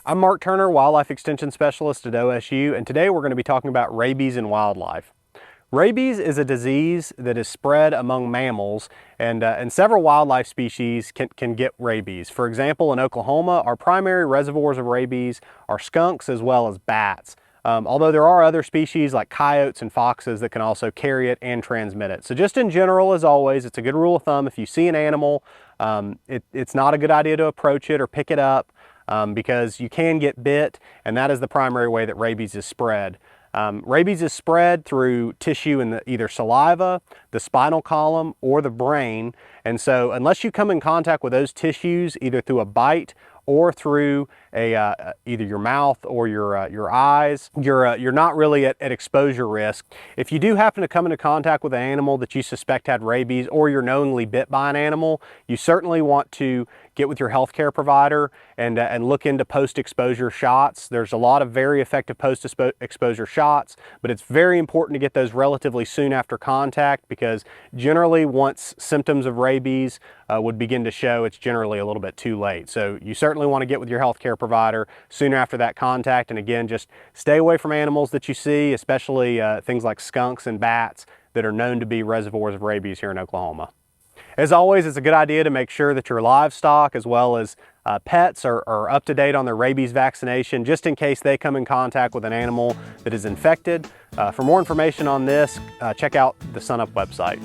I'm Mark Turner, Wildlife Extension Specialist at OSU, and today we're going to be talking about rabies in wildlife. Rabies is a disease that is spread among mammals, and several wildlife species can get rabies. For example, in Oklahoma, our primary reservoirs of rabies are skunks as well as bats. Although there are other species like coyotes and foxes that can also carry it and transmit it. So just in general, as always, it's a good rule of thumb, if you see an animal, it's not a good idea to approach it or pick it up because you can get bit, and that is the primary way that rabies is spread. Rabies is spread through tissue in either saliva, the spinal column, or the brain. And so unless you come in contact with those tissues, either through a bite or through either your mouth or your eyes, you're not really at exposure risk. If you do happen to come into contact with an animal that you suspect had rabies, or you're knowingly bit by an animal, you certainly want to get with your healthcare provider and look into post-exposure shots. There's a lot of very effective post-exposure shots, but it's very important to get those relatively soon after contact, because generally once symptoms of rabies would begin to show, it's generally a little bit too late. So you certainly want to get with your healthcare provider soon after that contact. And again, just stay away from animals that you see, especially things like skunks and bats that are known to be reservoirs of rabies here in Oklahoma. As always, it's a good idea to make sure that your livestock as well as pets are up to date on their rabies vaccination, just in case they come in contact with an animal that is infected. For more information on this, check out the SUNUP website.